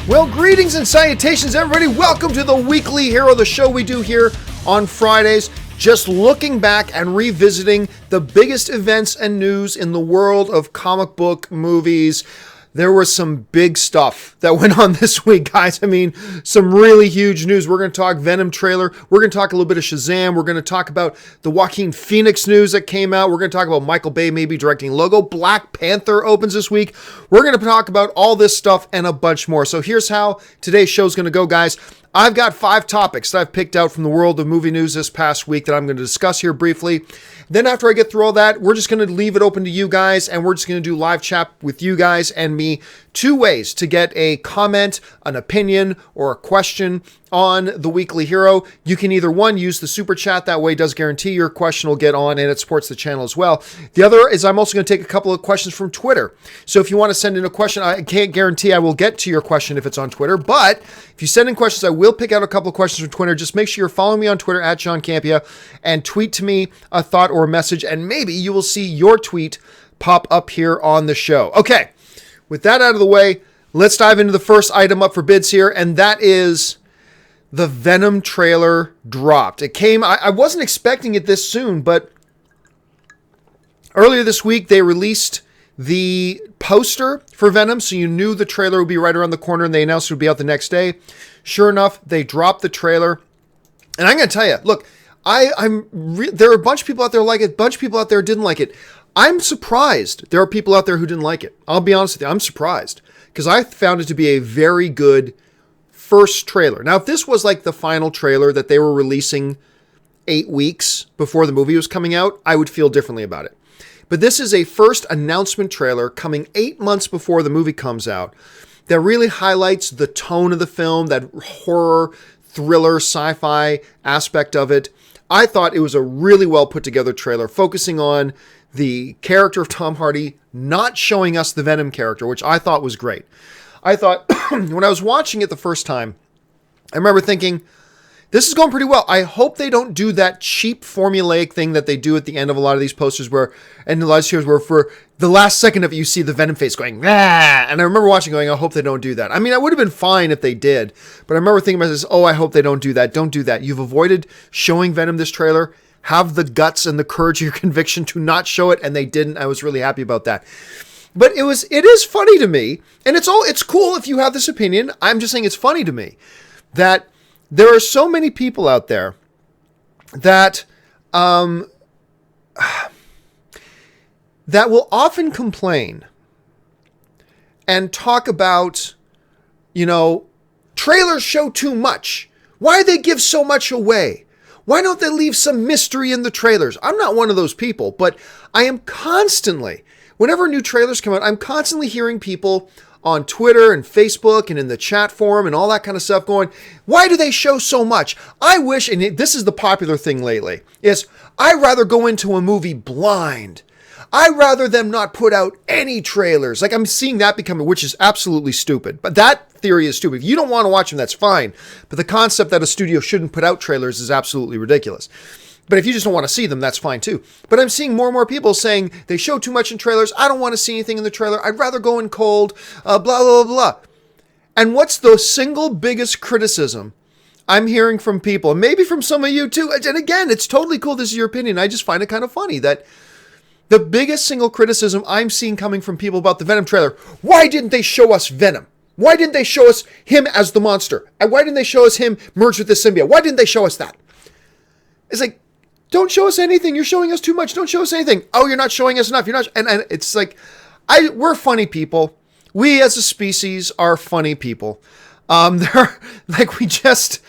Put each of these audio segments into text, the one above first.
Well, greetings and salutations, everybody. Welcome to the Weekly Hero, the show we do here on Fridays, just looking back and revisiting the biggest events and news in the world of comic book movies. There was some big stuff that went on this week, guys. I mean, some really huge news. We're going to talk Venom trailer. We're going to talk a little bit of Shazam. We're going to talk about the Joaquin Phoenix news that came out. We're going to talk about Michael Bay maybe directing Logo. Black Panther opens this week. We're going to talk about all this stuff and a bunch more. So here's how today's show is going to go, guys. I've got 5 topics that I've picked out from the world of movie news this past week that I'm going to discuss here briefly. Then after I get through all that, we're just going to leave it open to you guys, and we're just going to do live chat with you guys and me. 2 ways to get a comment, an opinion, or a question on the Weekly Hero. You can either, one, use the super chat. That way it does guarantee your question will get on and it supports the channel as well. The other is I'm also going to take a couple of questions from Twitter. So if you want to send in a question, I can't guarantee I will get to your question if it's on Twitter, but if you send in questions, I will pick out a couple of questions from Twitter. Just make sure you're following me on Twitter at Campea and tweet to me a thought or a message, and maybe you will see your tweet pop up here on the show. Okay, with that out of the way, let's dive into the first item up for bids here, and that is the Venom trailer dropped. It came, I wasn't expecting it this soon, but earlier this week they released the poster for Venom, so you knew the trailer would be right around the corner, and they announced it would be out the next day. Sure enough, they dropped the trailer, and I'm going to tell you, look, there are a bunch of people out there like it, a bunch of people out there didn't like it. I'm surprised there are people out there who didn't like it. I'll be honest with you, I'm surprised, because I found it to be a very good first trailer. Now, if this was like the final trailer that they were releasing 8 weeks before the movie was coming out, I would feel differently about it. But this is a first announcement trailer coming 8 months before the movie comes out that really highlights the tone of the film, that horror, thriller, sci-fi aspect of it. I thought it was a really well put together trailer focusing on the character of Tom Hardy, not showing us the Venom character, which I thought was great. I thought when I was watching it the first time, I remember thinking, this is going pretty well. I hope they don't do that cheap formulaic thing that they do at the end of a lot of these posters and a lot of shows where for the last second of it, you see the Venom face going, ah! And I remember watching going, I hope they don't do that. I mean, I would have been fine if they did, but I remember thinking about this, I hope they don't do that. Don't do that. You've avoided showing Venom this trailer. Have the guts and the courage of your conviction to not show it, and they didn't. I was really happy about that. But it is funny to me, and it's cool if you have this opinion. I'm just saying it's funny to me that there are so many people out there that that will often complain and talk about, trailers show too much. Why do they give so much away? Why don't they leave some mystery in the trailers? I'm not one of those people, but I am constantly, whenever new trailers come out, I'm constantly hearing people on Twitter and Facebook and in the chat forum and all that kind of stuff going, why do they show so much? I wish, and this is the popular thing lately, is I'd rather go into a movie blind. I'd rather them not put out any trailers. Like, I'm seeing that becoming, which is absolutely stupid. But that theory is stupid. If you don't want to watch them, that's fine. But the concept that a studio shouldn't put out trailers is absolutely ridiculous. But if you just don't want to see them, that's fine too. But I'm seeing more and more people saying they show too much in trailers. I don't want to see anything in the trailer. I'd rather go in cold, blah, blah, blah. And what's the single biggest criticism I'm hearing from people, and maybe from some of you too? And again, it's totally cool. This is your opinion. I just find it kind of funny that the biggest single criticism I'm seeing coming from people about the Venom trailer, why didn't they show us Venom? Why didn't they show us him as the monster? And why didn't they show us him merged with the symbiote? Why didn't they show us that? It's like, don't show us anything. You're showing us too much. Don't show us anything. Oh, you're not showing us enough. You're not. And it's like, we're funny people. We as a species are funny people. They're like, we just,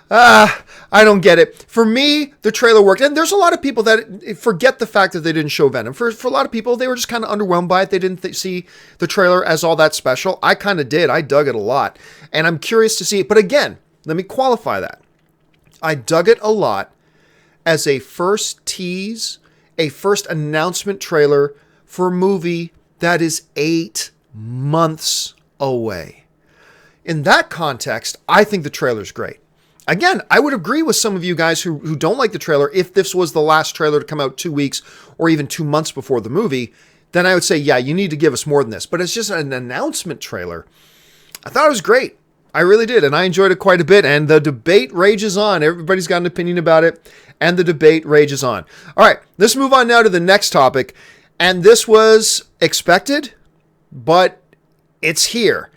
I don't get it. For me, the trailer worked. And there's a lot of people that forget the fact that they didn't show Venom. For a lot of people, they were just kind of underwhelmed by it. They didn't see the trailer as all that special. I kind of did. I dug it a lot. And I'm curious to see it. But again, let me qualify that. I dug it a lot as a first tease, a first announcement trailer for a movie that is 8 months away. In that context, I think the trailer's great. Again, I would agree with some of you guys who don't like the trailer. If this was the last trailer to come out 2 weeks or even 2 months before the movie, then I would say, yeah, you need to give us more than this. But it's just an announcement trailer. I thought it was great. I really did, and I enjoyed it quite a bit, and the debate rages on. Everybody's got an opinion about it, and the debate rages on. All right, let's move on now to the next topic, and this was expected, but it's here.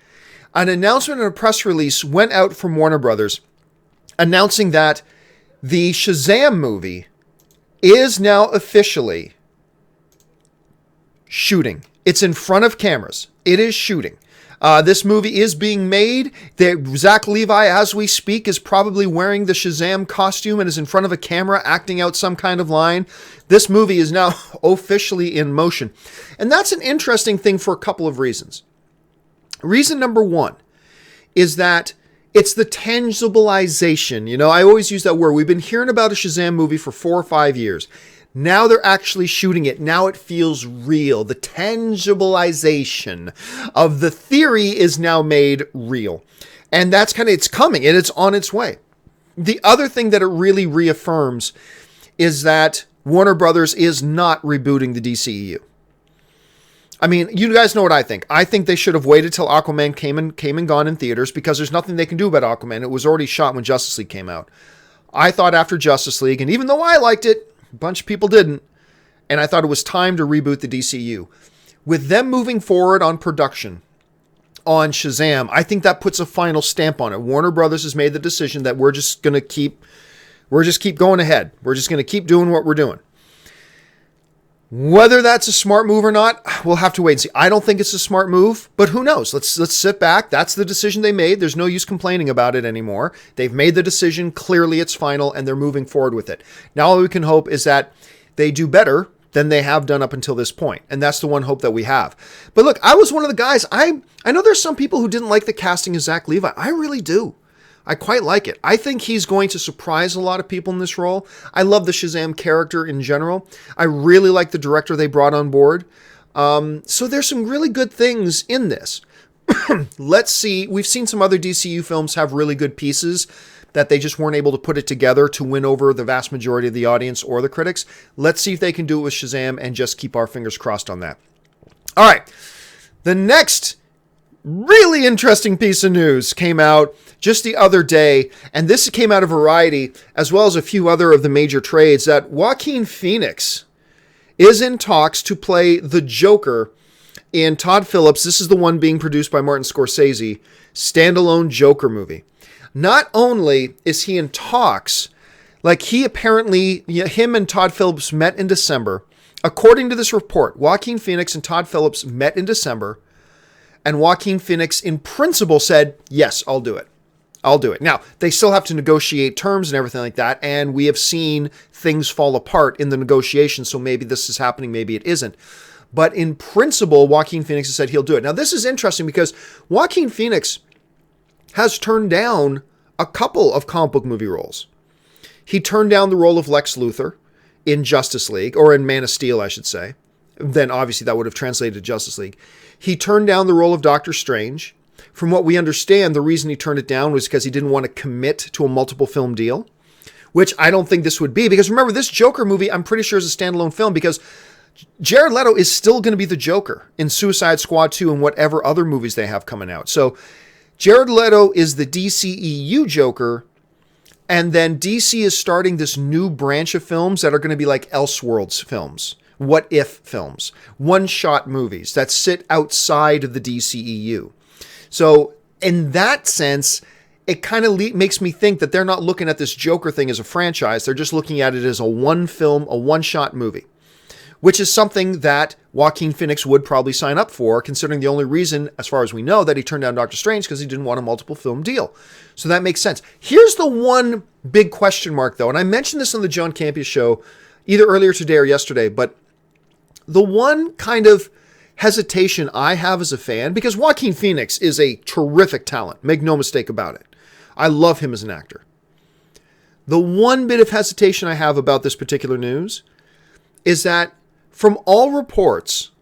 An announcement and a press release went out from Warner Brothers announcing that the Shazam movie is now officially shooting. It's in front of cameras. It is shooting. This movie is being made. Zach Levi, as we speak, is probably wearing the Shazam costume and is in front of a camera acting out some kind of line. This movie is now officially in motion. And that's an interesting thing for a couple of reasons. Reason number one is that it's the tangibilization. You know, I always use that word. We've been hearing about a Shazam movie for 4 or 5 years. Now they're actually shooting it. Now it feels real. The tangibilization of the theory is now made real. And that's it's coming and it's on its way. The other thing that it really reaffirms is that Warner Brothers is not rebooting the DCEU. I mean, you guys know what I think. I think they should have waited till Aquaman came and gone in theaters because there's nothing they can do about Aquaman. It was already shot when Justice League came out. I thought after Justice League, and even though I liked it, a bunch of people didn't, and I thought it was time to reboot the DCU. With them moving forward on production on Shazam, I think that puts a final stamp on it. Warner Brothers has made the decision that we're just keep going ahead. We're just going to keep doing what we're doing. Whether that's a smart move or not, we'll have to wait and see. I don't think it's a smart move, but who knows? Let's sit back. That's the decision they made. There's no use complaining about it anymore. They've made the decision. Clearly it's final and they're moving forward with it. Now all we can hope is that they do better than they have done up until this point. And that's the one hope that we have. But look, I was one of the guys. I know there's some people who didn't like the casting of Zach Levi. I really do. I quite like it. I think he's going to surprise a lot of people in this role. I love the Shazam character in general. I really like the director they brought on board. So there's some really good things in this. Let's see. We've seen some other DCU films have really good pieces that they just weren't able to put it together to win over the vast majority of the audience or the critics. Let's see if they can do it with Shazam and just keep our fingers crossed on that. All right. The next really interesting piece of news came out just the other day, and this came out of Variety, as well as a few other of the major trades, that Joaquin Phoenix is in talks to play the Joker in Todd Phillips', this is the one being produced by Martin Scorsese, standalone Joker movie. Not only is he in talks, like him and Todd Phillips met in December. According to this report, Joaquin Phoenix and Todd Phillips met in December, and Joaquin Phoenix in principle said, yes, I'll do it. I'll do it. Now, they still have to negotiate terms and everything like that, and we have seen things fall apart in the negotiations, so maybe this is happening, maybe it isn't. But in principle, Joaquin Phoenix has said he'll do it. Now, this is interesting because Joaquin Phoenix has turned down a couple of comic book movie roles. He turned down the role of Lex Luthor in Justice League, or in Man of Steel, I should say. Then, obviously, that would have translated to Justice League. He turned down the role of Doctor Strange. From what we understand, the reason he turned it down was because he didn't want to commit to a multiple film deal, which I don't think this would be. Because remember, this Joker movie, I'm pretty sure is a standalone film because Jared Leto is still going to be the Joker in Suicide Squad 2 and whatever other movies they have coming out. So Jared Leto is the DCEU Joker, and then DC is starting this new branch of films that are going to be like Elseworlds films, what if films, one-shot movies that sit outside of the DCEU. So in that sense, it kind of makes me think that they're not looking at this Joker thing as a franchise. They're just looking at it as a one-film, a one-shot movie, which is something that Joaquin Phoenix would probably sign up for, considering the only reason, as far as we know, that he turned down Doctor Strange because he didn't want a multiple film deal. So that makes sense. Here's the one big question mark, though, and I mentioned this on the John Campea show either earlier today or yesterday, but the one kind of hesitation I have as a fan, because Joaquin Phoenix is a terrific talent, make no mistake about it. I love him as an actor. The one bit of hesitation I have about this particular news is that from all reports,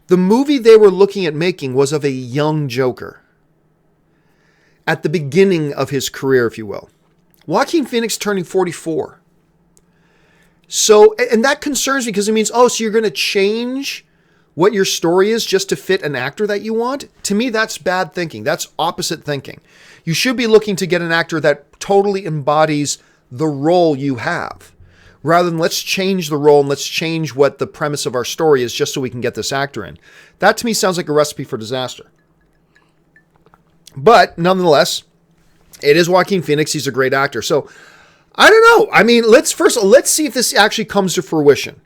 the movie they were looking at making was of a young Joker at the beginning of his career, if you will. Joaquin Phoenix turning 44. So, and that concerns me because it means, so you're going to change what your story is just to fit an actor that you want, to me, that's bad thinking. That's opposite thinking. You should be looking to get an actor that totally embodies the role you have, rather than let's change the role and let's change what the premise of our story is just so we can get this actor in. That to me sounds like a recipe for disaster. But nonetheless, it is Joaquin Phoenix. He's a great actor. So I don't know. I mean, let's see if this actually comes to fruition.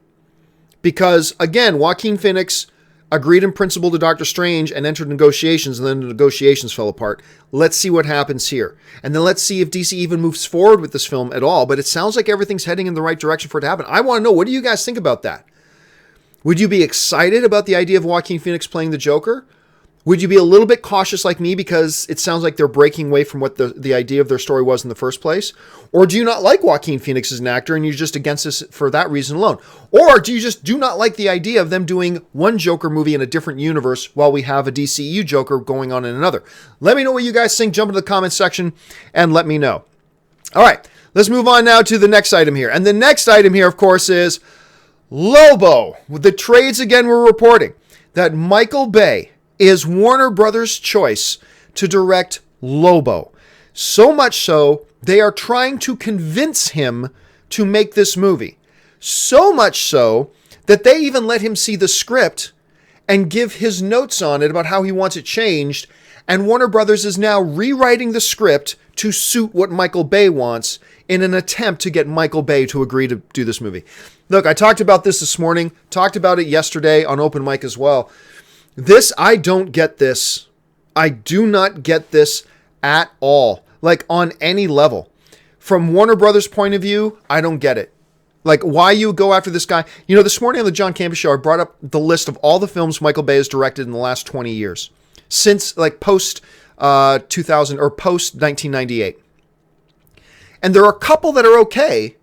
Because again, Joaquin Phoenix agreed in principle to Doctor Strange and entered negotiations, and then the negotiations fell apart. Let's see what happens here. And then let's see if DC even moves forward with this film at all. But it sounds like everything's heading in the right direction for it to happen. I want to know, what do you guys think about that? Would you be excited about the idea of Joaquin Phoenix playing the Joker? Would you be a little bit cautious like me because it sounds like they're breaking away from what the idea of their story was in the first place? Or do you not like Joaquin Phoenix as an actor and you're just against this for that reason alone? Or do you just do not like the idea of them doing one Joker movie in a different universe while we have a DCEU Joker going on in another? Let me know what you guys think. Jump into the comments section and let me know. All right, let's move on now to the next item here. And the next item here, of course, is Lobo. With the trades again, we're reporting that Michael Bay is Warner Brothers' choice to direct Lobo. So much so, they are trying to convince him to make this movie. So much so that they even let him see the script and give his notes on it about how he wants it changed. And Warner Brothers is now rewriting the script to suit what Michael Bay wants in an attempt to get Michael Bay to agree to do this movie. Look, I talked about this morning, talked about it yesterday on Open Mic as well. I don't get this. I do not get this at all. Like, on any level. From Warner Brothers' point of view, I don't get it. Like, why you go after this guy? You know, this morning on the John Campea show, I brought up the list of all the films Michael Bay has directed in the last 20 years. Since, like, post 2000 or post 1998. And there are a couple that are okay,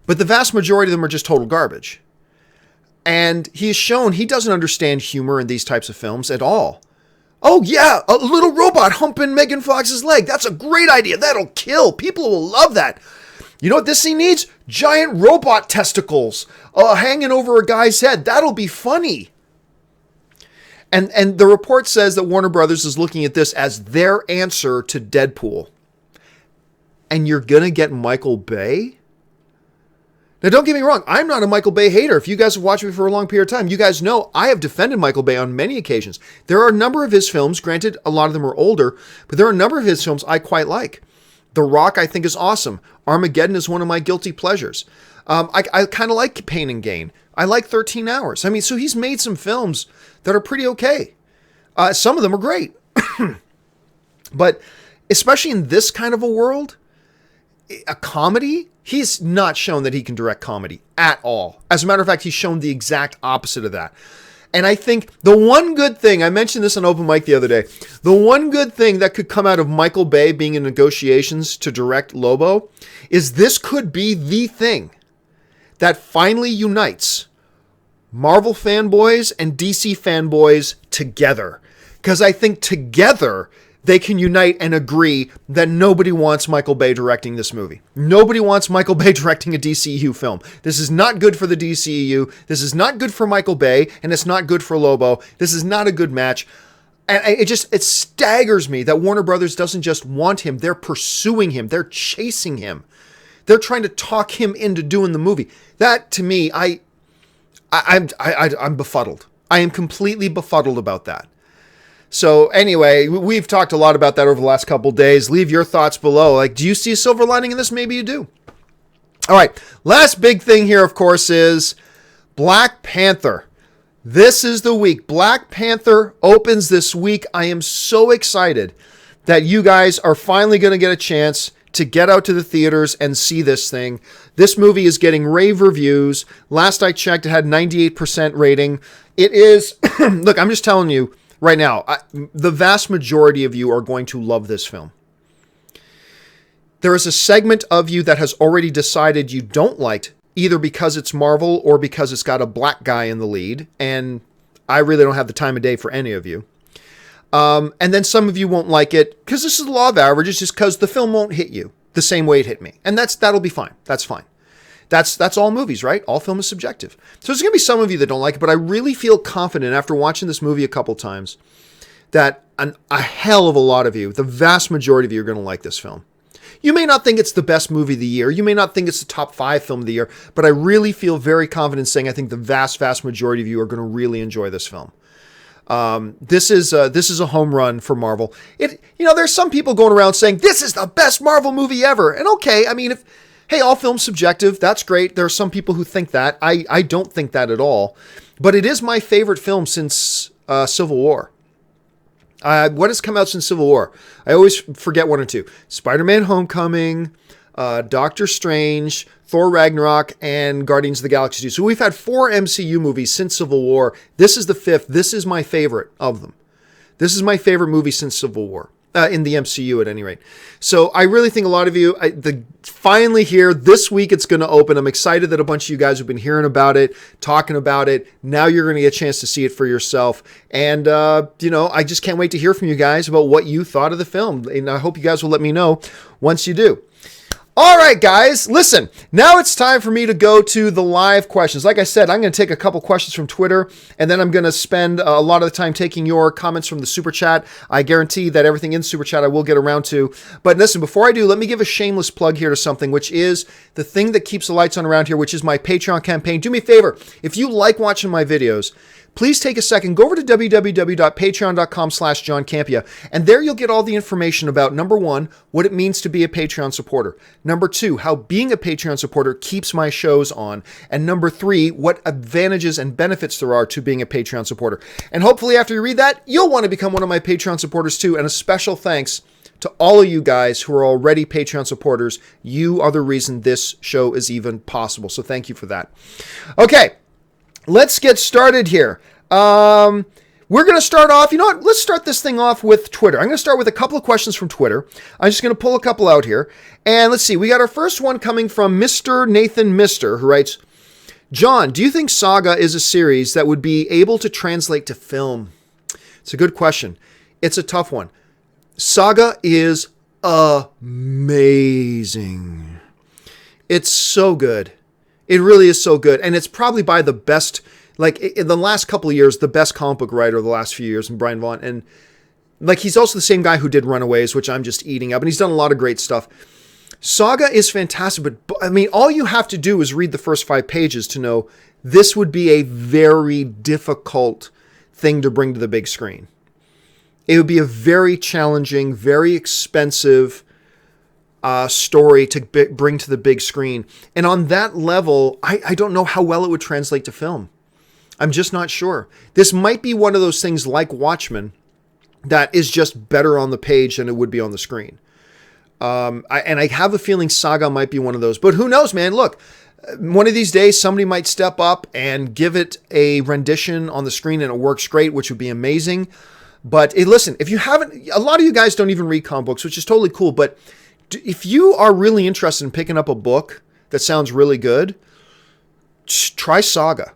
but the vast majority of them are just total garbage. And he has shown he doesn't understand humor in these types of films at all. Oh yeah, a little robot humping Megan Fox's leg. That's a great idea. That'll kill. People will love that. You know what this scene needs? Giant robot testicles hanging over a guy's head. That'll be funny. And the report says that Warner Brothers is looking at this as their answer to Deadpool. And you're going to get Michael Bay? Now, don't get me wrong. I'm not a Michael Bay hater. If you guys have watched me for a long period of time, you guys know I have defended Michael Bay on many occasions. There are a number of his films, granted, a lot of them are older, but there are a number of his films I quite like. The Rock, I think, is awesome. Armageddon is one of my guilty pleasures. I kind of like Pain and Gain. I like 13 Hours. I mean, so he's made some films that are pretty okay. Some of them are great. But especially in this kind of a world, a comedy, he's not shown that he can direct comedy at all. As a matter of fact, he's shown the exact opposite of that. And I think the one good thing, I mentioned this on Open Mic the other day, the one good thing that could come out of Michael Bay being in negotiations to direct Lobo is this could be the thing that finally unites Marvel fanboys and DC fanboys together. Because I think together they can unite and agree that nobody wants Michael Bay directing this movie. Nobody wants Michael Bay directing a DCEU film. This is not good for the DCEU. This is not good for Michael Bay, and it's not good for Lobo. This is not a good match. And it staggers me that Warner Brothers doesn't just want him. They're pursuing him. They're chasing him. They're trying to talk him into doing the movie. That, to me, I'm befuddled. I am completely befuddled about that. So anyway, we've talked a lot about that over the last couple days. Leave your thoughts below. Like, do you see a silver lining in this? Maybe you do. All right. Last big thing here, of course, is Black Panther. This is the week. Black Panther opens this week. I am so excited that you guys are finally going to get a chance to get out to the theaters and see this thing. This movie is getting rave reviews. Last I checked, it had 98% rating. It is, look, I'm just telling you, right now, the vast majority of you are going to love this film. There is a segment of you that has already decided you don't like, either because it's Marvel or because it's got a black guy in the lead, and I really don't have the time of day for any of you. And then some of you won't like it because this is the law of averages, just because the film won't hit you the same way it hit me. And that'll be fine. That's fine. That's all movies, right? All film is subjective. So there's going to be some of you that don't like it, but I really feel confident after watching this movie a couple times that a hell of a lot of you, the vast majority of you, are going to like this film. You may not think it's the best movie of the year. You may not think it's the top 5 film of the year, but I really feel very confident saying I think the vast, vast majority of you are going to really enjoy this film. This is a home run for Marvel. There's some people going around saying this is the best Marvel movie ever. And okay, I mean, all film's subjective. That's great. There are some people who think that. I don't think that at all. But it is my favorite film since Civil War. What has come out since Civil War? I always forget one or two. Spider-Man Homecoming, Doctor Strange, Thor Ragnarok, and Guardians of the Galaxy 2. So we've had 4 MCU movies since Civil War. This is the 5th. This is my favorite of them. This is my favorite movie since Civil War. In the MCU at any rate. So I really think a lot of you, finally here, this week it's going to open. I'm excited that a bunch of you guys have been hearing about it, talking about it. Now you're going to get a chance to see it for yourself. And, I just can't wait to hear from you guys about what you thought of the film. And I hope you guys will let me know once you do. All right, guys, listen, now it's time for me to go to the live questions. Like I said, I'm going to take a couple questions from Twitter, and then I'm going to spend a lot of the time taking your comments from the Super Chat. I guarantee that everything in Super Chat I will get around to. But listen, before I do, let me give a shameless plug here to something, which is the thing that keeps the lights on around here, which is my Patreon campaign. Do me a favor, if you like watching my videos, please take a second, go over to www.patreon.com/John Campea, and there you'll get all the information about, number 1, what it means to be a Patreon supporter. Number 2, how being a Patreon supporter keeps my shows on. And number 3, what advantages and benefits there are to being a Patreon supporter. And hopefully after you read that, you'll want to become one of my Patreon supporters too. And a special thanks to all of you guys who are already Patreon supporters. You are the reason this show is even possible. So thank you for that. Okay. Let's get started here. We're going to start off, let's start this thing off with Twitter. I'm going to start with a couple of questions from Twitter. I'm just going to pull a couple out here. And let's see, we got our first one coming from Mr. Nathan Mister, who writes, John, do you think Saga is a series that would be able to translate to film? It's a good question. It's a tough one. Saga is amazing. It's so good. It really is so good. And it's probably by the best, in the last couple of years, the best comic book writer of the last few years, and Brian Vaughan. And he's also the same guy who did Runaways, which I'm just eating up. And he's done a lot of great stuff. Saga is fantastic. But all you have to do is read the first 5 pages to know this would be a very difficult thing to bring to the big screen. It would be a very challenging, very expensive story to bring to the big screen. And on that level, I don't know how well it would translate to film. I'm just not sure. This might be one of those things like Watchmen that is just better on the page than it would be on the screen. I have a feeling Saga might be one of those. But who knows, man? Look, one of these days, somebody might step up and give it a rendition on the screen and it works great, which would be amazing. But listen, if you haven't, a lot of you guys don't even read comic books, which is totally cool. But if you are really interested in picking up a book that sounds really good, try Saga.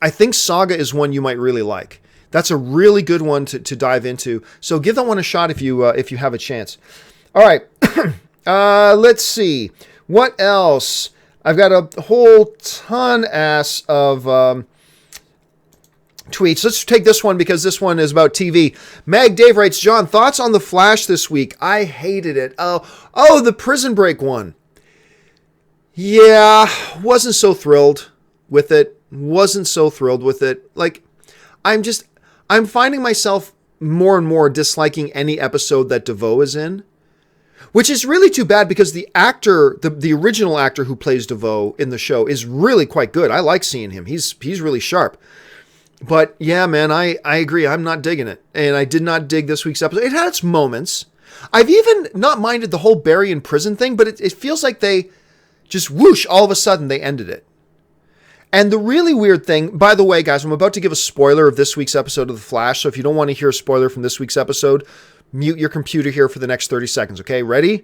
I think Saga is one you might really like. That's a really good one to dive into. So give that one a shot if you have a chance. All right. Let's see. What else? I've got a whole ton of tweets. Let's take this one because this one is about TV. Mag Dave writes, John, thoughts on The Flash this week? I hated it. Oh, the Prison Break one. Yeah, wasn't so thrilled with it. I'm finding myself more and more disliking any episode that DeVoe is in, which is really too bad because the actor, the original actor who plays DeVoe in the show is really quite good. I like seeing him. He's really sharp. But yeah, man, I agree. I'm not digging it. And I did not dig this week's episode. It had its moments. I've even not minded the whole Barry in prison thing, but it feels like they just whoosh, all of a sudden they ended it. And the really weird thing, by the way, guys, I'm about to give a spoiler of this week's episode of The Flash. So if you don't want to hear a spoiler from this week's episode, mute your computer here for the next 30 seconds. Okay, ready?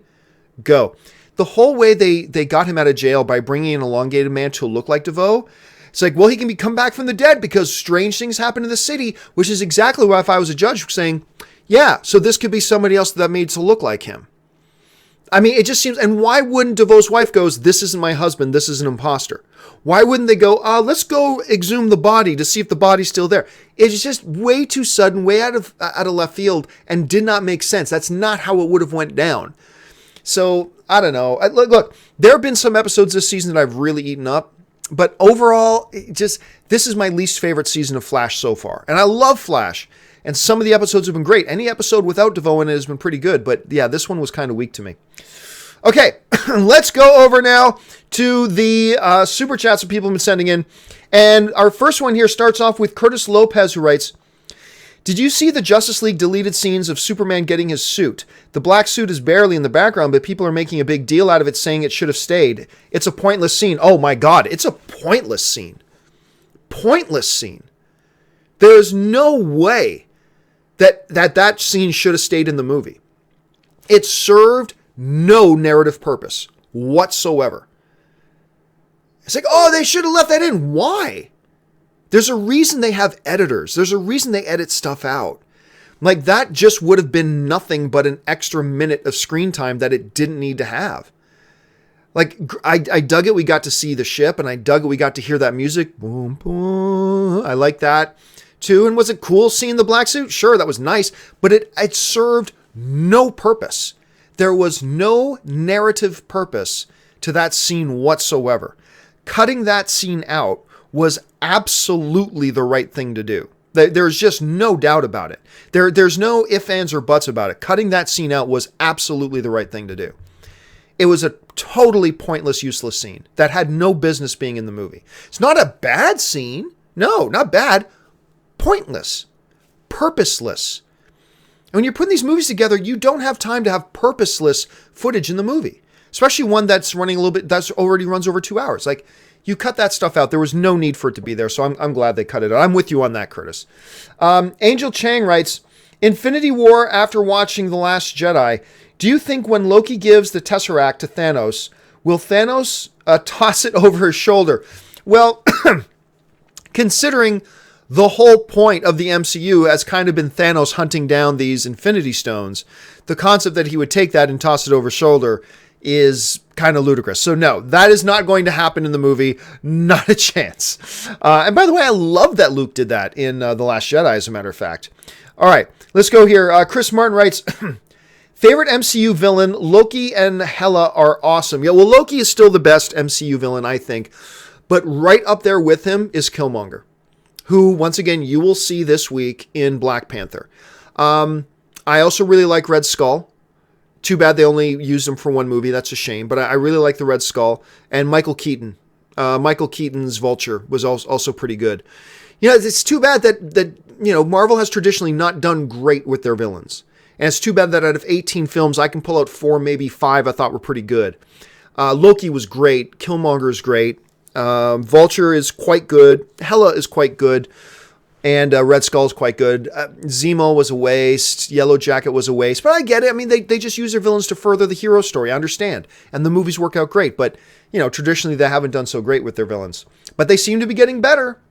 Go. The whole way they got him out of jail by bringing an elongated man to look like DeVoe, it's like, well, he can come back from the dead because strange things happen in the city, which is exactly why if I was a judge saying, yeah, so this could be somebody else that made to look like him. I mean, it just seems, and why wouldn't DeVoe's wife goes, this isn't my husband, this is an imposter? Why wouldn't they go, let's go exhume the body to see if the body's still there? It's just way too sudden, way out of left field, and did not make sense. That's not how it would have went down. So, I don't know. Look, there have been some episodes this season that I've really eaten up, but overall, this is my least favorite season of Flash so far. And I love Flash, and some of the episodes have been great. Any episode without DeVoe in it has been pretty good, but yeah, this one was kind of weak to me. Okay, let's go over now to the super chats that people have been sending in. And our first one here starts off with Curtis Lopez, who writes, did you see the Justice League deleted scenes of Superman getting his suit? The black suit is barely in the background, but people are making a big deal out of it, saying it should have stayed. It's a pointless scene. Oh my God, it's a pointless scene. Pointless scene. There's no way that scene should have stayed in the movie. It served no narrative purpose whatsoever. It's like, oh, they should have left that in. Why? There's a reason they have editors. There's a reason they edit stuff out. Like, that just would have been nothing but an extra minute of screen time that it didn't need to have. Like, I dug it. We got to see the ship, and I dug it. We got to hear that music. Boom, boom. I like that too. And was it cool seeing the black suit? Sure, that was nice, but it served no purpose. There was no narrative purpose to that scene whatsoever. Cutting that scene out was absolutely the right thing to do. There's just no doubt about it. There's no ifs, ands, or buts about it. Cutting that scene out was absolutely the right thing to do. It was a totally pointless, useless scene that had no business being in the movie. It's not a bad scene. No, not bad. Pointless. Purposeless. And when you're putting these movies together, you don't have time to have purposeless footage in the movie. Especially one that's running a little bit, that's already runs over 2 hours. Like, you cut that stuff out. There was no need for it to be there, so I'm glad they cut it out. I'm with you on that, Curtis. Angel Chang writes, Infinity War after watching The Last Jedi, do you think when Loki gives the Tesseract to Thanos, will Thanos toss it over his shoulder? Well, considering the whole point of the MCU has kind of been Thanos hunting down these Infinity Stones, the concept that he would take that and toss it over his shoulder is kind of ludicrous. So no, that is not going to happen in the movie. Not a chance. And by the way, I love that Luke did that in The Last Jedi, as a matter of fact. All right, let's go here. Chris Martin writes, favorite MCU villain, Loki and Hela are awesome. Yeah, well, Loki is still the best MCU villain, I think. But right up there with him is Killmonger, who, once again, you will see this week in Black Panther. I also really like Red Skull. Too bad they only used him for one movie. That's a shame. But I really like the Red Skull. And Michael Keaton. Michael Keaton's Vulture was also pretty good. You know, it's too bad that Marvel has traditionally not done great with their villains. And it's too bad that out of 18 films, I can pull out 4, maybe 5 I thought were pretty good. Loki was great. Killmonger is great. Vulture is quite good. Hela is quite good. And Red Skull is quite good. Zemo was a waste. Yellow Jacket was a waste. But I get it. I mean, they just use their villains to further the hero story. I understand. And the movies work out great. But, traditionally they haven't done so great with their villains. But they seem to be getting better.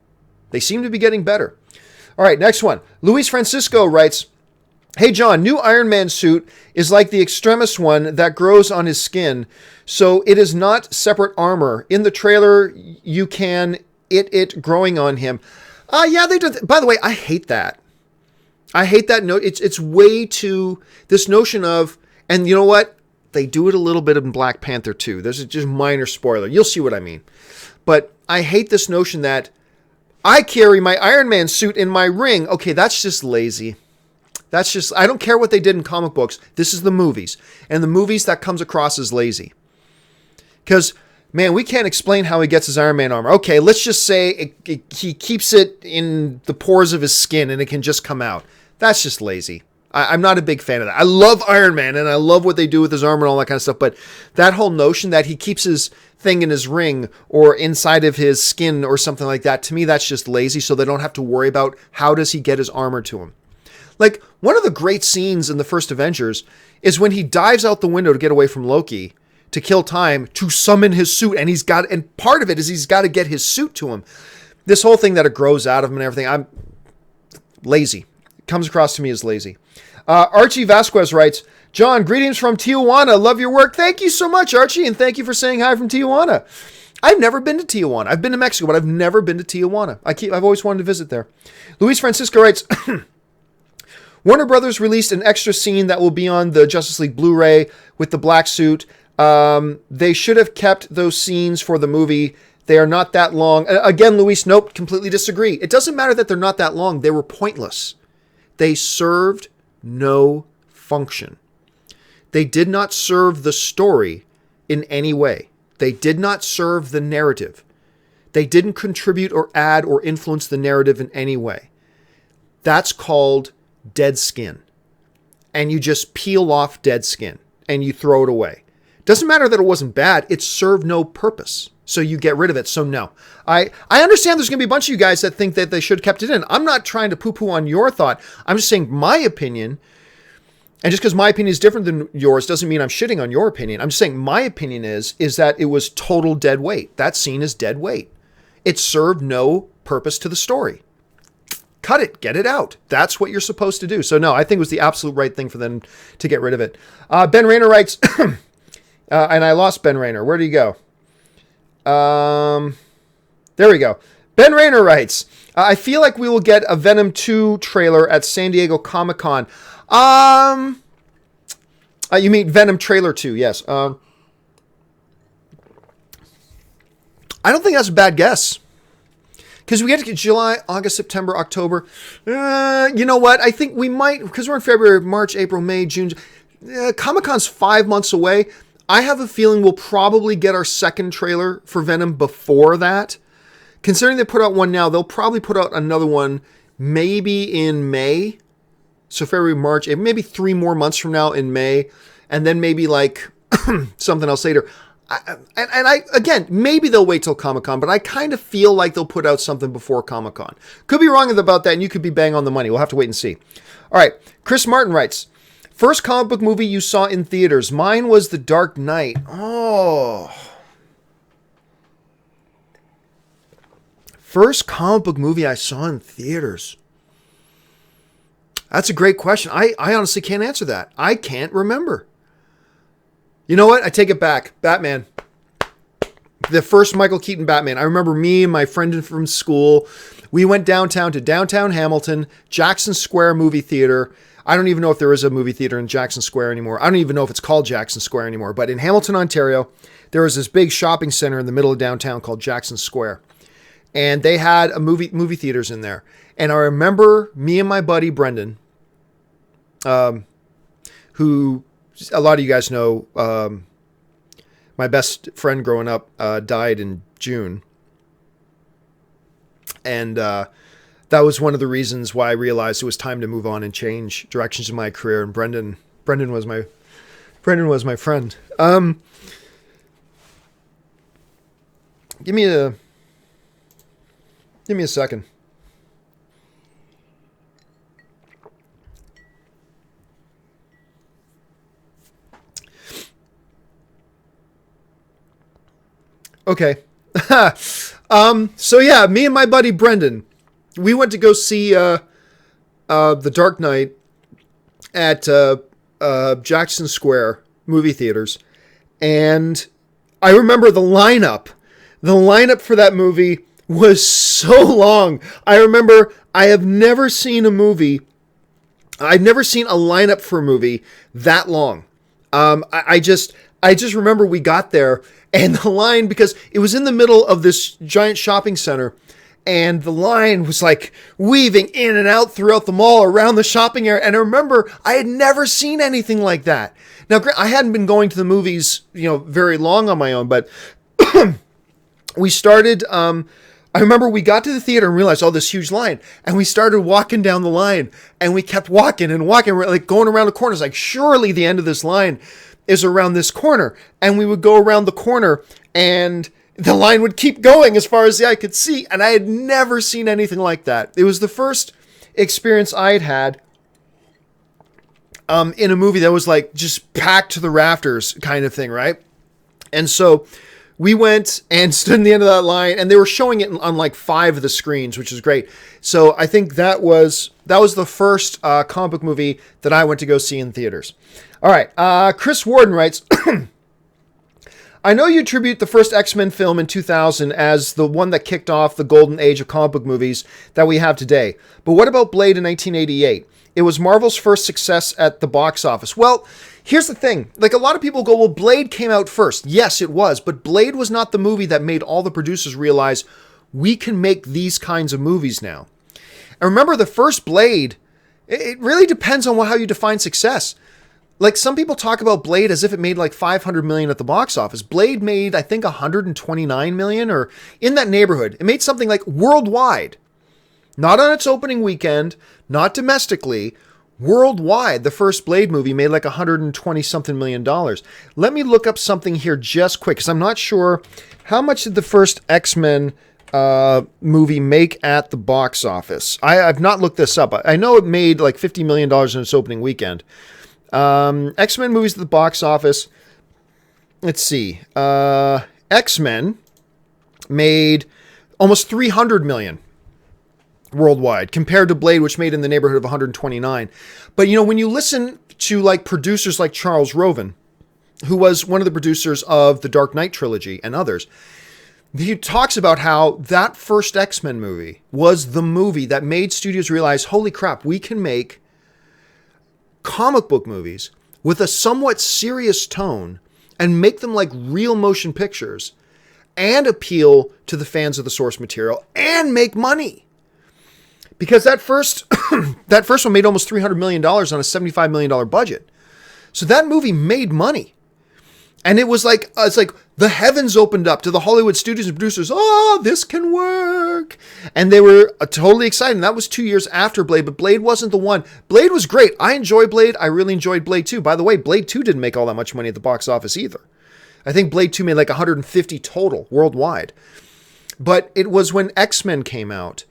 All right, next one. Luis Francisco writes, hey, John, new Iron Man suit is like the Extremis one that grows on his skin. So it is not separate armor. In the trailer, you can it growing on him. Yeah, they did. By the way, I hate that. Note. It's way too, this notion of, and you know what? They do it a little bit in Black Panther too. There's a just minor spoiler. You'll see what I mean. But I hate this notion that I carry my Iron Man suit in my ring. Okay, that's just lazy. I don't care what they did in comic books. This is the movies. And the movies, that comes across as lazy. Because, man, we can't explain how he gets his Iron Man armor. Okay, let's just say he keeps it in the pores of his skin and it can just come out. That's just lazy. I'm not a big fan of that. I love Iron Man and I love what they do with his armor and all that kind of stuff. But that whole notion that he keeps his thing in his ring or inside of his skin or something like that, to me, that's just lazy. So they don't have to worry about how does he get his armor to him. Like, one of the great scenes in the first Avengers is when he dives out the window to get away from Loki to kill time to summon his suit. And part of it is he's got to get his suit to him. This whole thing that it grows out of him and everything, I'm lazy. It comes across to me as lazy. Archie Vasquez writes, John, greetings from Tijuana. Love your work. Thank you so much, Archie, and thank you for saying hi from Tijuana. I've never been to Tijuana. I've been to Mexico, but I've never been to Tijuana. I've always wanted to visit there. Luis Francisco writes, Warner Brothers released an extra scene that will be on the Justice League Blu-ray with the black suit. They should have kept those scenes for the movie. They are not that long. Again, Luis, nope, completely disagree. It doesn't matter that they're not that long. They were pointless. They served no function. They did not serve the story in any way. They did not serve the narrative. They didn't contribute or add or influence the narrative in any way. That's called dead skin. And you just peel off dead skin and you throw it away. Doesn't matter that it wasn't bad. It served no purpose. So you get rid of it. So no. I understand there's going to be a bunch of you guys that think that they should have kept it in. I'm not trying to poo-poo on your thought. I'm just saying my opinion. And just because my opinion is different than yours doesn't mean I'm shitting on your opinion. I'm just saying my opinion is that it was total dead weight. That scene is dead weight. It served no purpose to the story. Cut it. Get it out. That's what you're supposed to do. So no, I think it was the absolute right thing for them to get rid of it. Ben Rayner writes, and I lost Ben Rayner. Where do you go? There we go. Ben Rayner writes, I feel like we will get a Venom 2 trailer at San Diego Comic-Con. You mean Venom trailer 2, yes. I don't think that's a bad guess. Because we get to July, August, September, October. You know what? I think we might, because we're in February, March, April, May, June. Comic-Con's 5 months away. I have a feeling we'll probably get our second trailer for Venom before that. Considering they put out one now, they'll probably put out another one maybe in May. So February, March, maybe 3 more months from now in May. And then maybe like something else later. Again, maybe they'll wait till Comic-Con, but I kind of feel like they'll put out something before Comic-Con. Could be wrong about that, and you could be bang on the money. We'll have to wait and see. All right. Chris Martin writes, first comic book movie you saw in theaters. Mine was The Dark Knight. Oh. First comic book movie I saw in theaters. That's a great question. I honestly can't answer that. I can't remember. You know what? I take it back. Batman. The first Michael Keaton Batman. I remember me and my friend from school. We went downtown to downtown Hamilton, Jackson Square movie theater. I don't even know if there is a movie theater in Jackson Square anymore. I don't even know if it's called Jackson Square anymore. But in Hamilton, Ontario, there was this big shopping center in the middle of downtown called Jackson Square. And they had a movie theaters in there. And I remember me and my buddy Brendan, who a lot of you guys know, my best friend growing up died in June. And that was one of the reasons why I realized it was time to move on and change directions in my career. And Brendan was my friend. Give me a second. Okay. So yeah, me and my buddy Brendan, we went to go see The Dark Knight at Jackson Square movie theaters. And I remember the lineup. The lineup for that movie was so long. I remember I've never seen a lineup for a movie that long. I just remember we got there and the line, because it was in the middle of this giant shopping center, and the line was like weaving in and out throughout the mall around the shopping area. And I remember I had never seen anything like that. Now, I hadn't been going to the movies, very long on my own, but we started, I remember we got to the theater and realized, this huge line. And we started walking down the line, and we kept walking and walking. We're like going around the corners, like surely the end of this line is around this corner. And we would go around the corner and the line would keep going as far as the eye could see. And I had never seen anything like that. It was the first experience I had in a movie that was like just packed to the rafters kind of thing, right? And so we went and stood in the end of that line, and they were showing it on like 5 of the screens, which is great. So I think that was the first comic book movie that I went to go see in theaters. All right. Chris Warden writes, I know you attribute the first X-Men film in 2000 as the one that kicked off the golden age of comic book movies that we have today. But what about Blade in 1988? It was Marvel's first success at the box office. Well, here's the thing. Like, a lot of people go, well, Blade came out first. Yes, it was. But Blade was not the movie that made all the producers realize we can make these kinds of movies now. And remember, the first Blade, it really depends on how you define success. Like, some people talk about Blade as if it made like $500 million at the box office. Blade made, I think, $129 million or in that neighborhood. It made something like worldwide. Not on its opening weekend, not domestically, worldwide. The first Blade movie made like $120-something million. Let me look up something here just quick, because I'm not sure how much did the first X-Men movie make at the box office. I've not looked this up. I know it made like $50 million in its opening weekend. X-Men movies at the box office. Let's see. X-Men made almost $300 million worldwide compared to Blade, which made in the neighborhood of 129. But, you know, when you listen to like producers like Charles Roven, who was one of the producers of the Dark Knight trilogy and others, he talks about how that first X-Men movie was the movie that made studios realize, holy crap, we can make comic book movies with a somewhat serious tone and make them like real motion pictures and appeal to the fans of the source material and make money. Because that first one made almost $300 million on a $75 million budget. So that movie made money. And it's like the heavens opened up to the Hollywood studios and producers. Oh, this can work. And they were totally excited. And that was 2 years after Blade, but Blade wasn't the one. Blade was great. I enjoy Blade. I really enjoyed Blade 2. By the way, Blade 2 didn't make all that much money at the box office either. I think Blade 2 made like 150 total worldwide. But it was when X-Men came out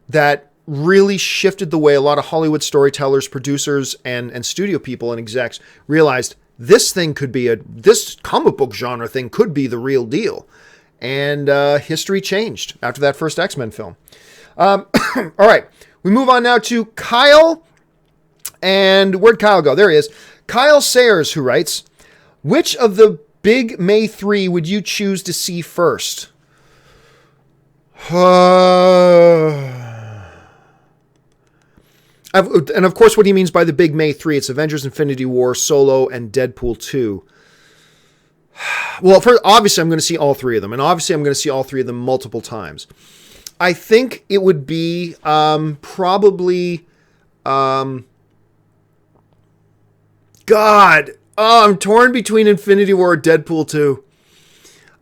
that really shifted the way a lot of Hollywood storytellers, producers, and studio people and execs realized this thing could be this comic book genre thing could be the real deal. And history changed after that first X-Men film. All right. We move on now to Kyle. And where'd Kyle go? There he is. Kyle Sayers, who writes, which of the big May 3 would you choose to see first? And of course, what he means by the big May 3, it's Avengers Infinity War, Solo, and Deadpool 2. Well, obviously, I'm going to see all 3 of them. And obviously, I'm going to see all 3 of them multiple times. I think it would be probably... I'm torn between Infinity War and Deadpool 2.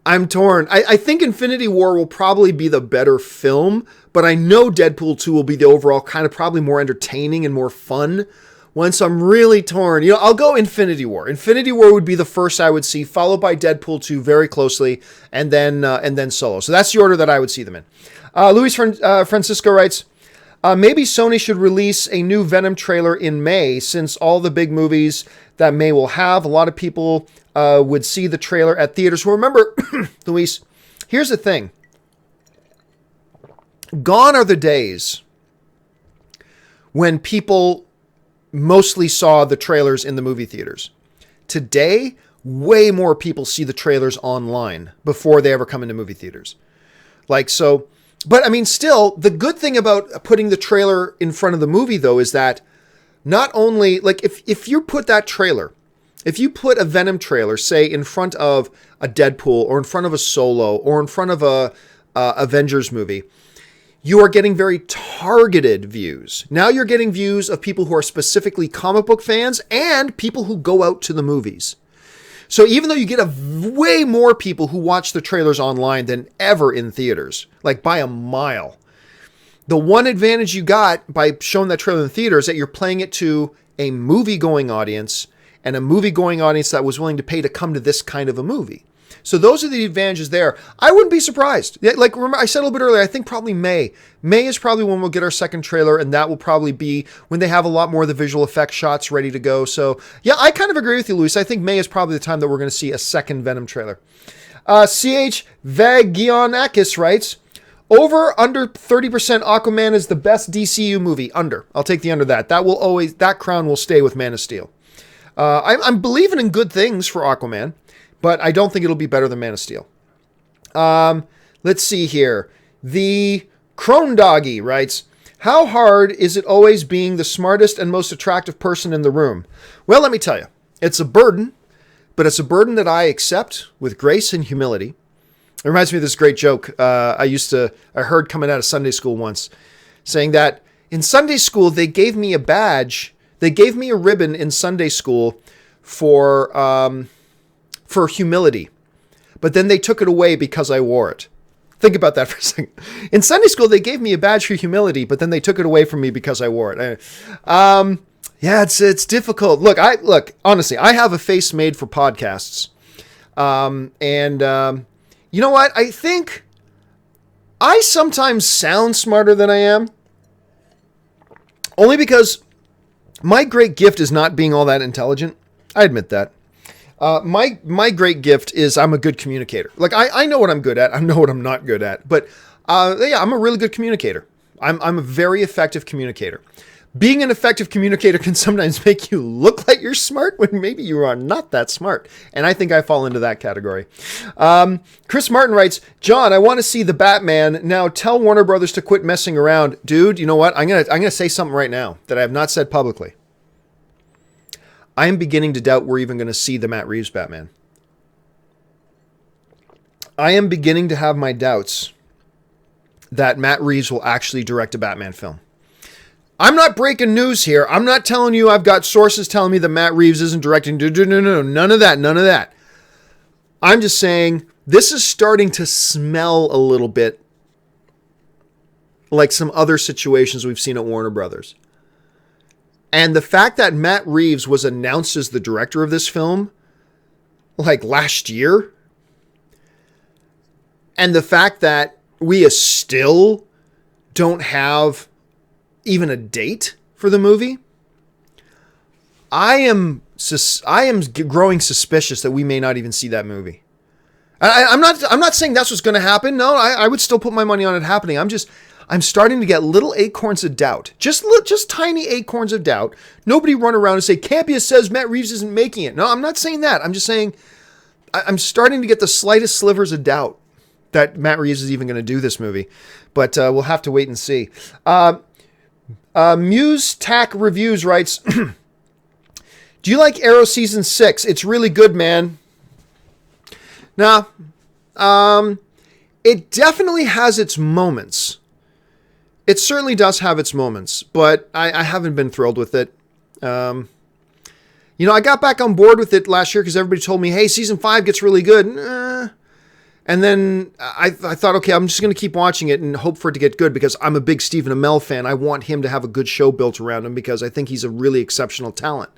I'm torn. I think Infinity War will probably be the better film, but I know Deadpool 2 will be the overall kind of probably more entertaining and more fun one. So I'm really torn. You know, I'll go Infinity War. Infinity War would be the first I would see, followed by Deadpool 2 very closely, and then Solo. So that's the order that I would see them in. Luis Francisco writes, maybe Sony should release a new Venom trailer in May, since all the big movies that May will have, a lot of people would see the trailer at theaters. Well, remember, Luis, here's the thing. Gone are the days when people mostly saw the trailers in the movie theaters. Today, way more people see the trailers online before they ever come into movie theaters. Like, so, but I mean, still, the good thing about putting the trailer in front of the movie, though, is that not only, like, if you put that trailer, if you put a Venom trailer, say, in front of a Deadpool or in front of a Solo or in front of a Avengers movie, you are getting very targeted views. Now you're getting views of people who are specifically comic book fans and people who go out to the movies. So even though you get way more people who watch the trailers online than ever in theaters, like by a mile, the one advantage you got by showing that trailer in the theater is that you're playing it to a movie-going audience, and a movie-going audience that was willing to pay to come to this kind of a movie. So those are the advantages there. I wouldn't be surprised. Like, remember, I said a little bit earlier, I think probably May. May is probably when we'll get our second trailer, and that will probably be when they have a lot more of the visual effects shots ready to go. So, yeah, I kind of agree with you, Luis. I think May is probably the time that we're going to see a second Venom trailer. CH Vagionakis writes, over under 30% Aquaman is the best DCU movie. Under. I'll take the under that. That crown will stay with Man of Steel. I'm believing in good things for Aquaman, but I don't think it'll be better than Man of Steel. Let's see here. The Crone Doggy writes, how hard is it always being the smartest and most attractive person in the room? Well, let me tell you, it's a burden, but it's a burden that I accept with grace and humility. It reminds me of this great joke I heard coming out of Sunday school once, saying that in Sunday school, they gave me a badge. They gave me a ribbon in Sunday school for humility, but then they took it away because I wore it. Think about that for a second. In Sunday school, they gave me a badge for humility, but then they took it away from me because I wore it. Yeah, it's difficult. Look, honestly, I have a face made for podcasts. You know what? I think I sometimes sound smarter than I am. Only because my great gift is not being all that intelligent. I admit that. My great gift is I'm a good communicator. Like I know what I'm good at. I know what I'm not good at. But yeah, I'm a really good communicator. I'm a very effective communicator. Being an effective communicator can sometimes make you look like you're smart when maybe you are not that smart. And I think I fall into that category. Chris Martin writes, John, I want to see the Batman. Now tell Warner Brothers to quit messing around. Dude, you know what? I'm gonna say something right now that I have not said publicly. I am beginning to doubt we're even going to see the Matt Reeves Batman. I am beginning to have my doubts that Matt Reeves will actually direct a Batman film. I'm not breaking news here. I'm not telling you I've got sources telling me that Matt Reeves isn't directing. No, none of that. I'm just saying this is starting to smell a little bit like some other situations we've seen at Warner Brothers. And the fact that Matt Reeves was announced as the director of this film, like last year, and the fact that we still don't have even a date for the movie, I am growing suspicious that we may not even see that movie. I'm not saying that's what's going to happen. No, I would still put my money on it happening. I'm starting to get little acorns of doubt. Just tiny acorns of doubt. Nobody run around and say, Campea says Matt Reeves isn't making it. No, I'm not saying that. I'm just saying I'm starting to get the slightest slivers of doubt that Matt Reeves is even going to do this movie. But we'll have to wait and see. Muse Tack Reviews writes, do you like Arrow Season 6? It's really good, man. Nah. It definitely has its moments. It certainly does have its moments, but I haven't been thrilled with it. I got back on board with it last year because everybody told me, hey, season 5 gets really good. And then I thought, okay, I'm just going to keep watching it and hope for it to get good because I'm a big Stephen Amell fan. I want him to have a good show built around him because I think he's a really exceptional talent.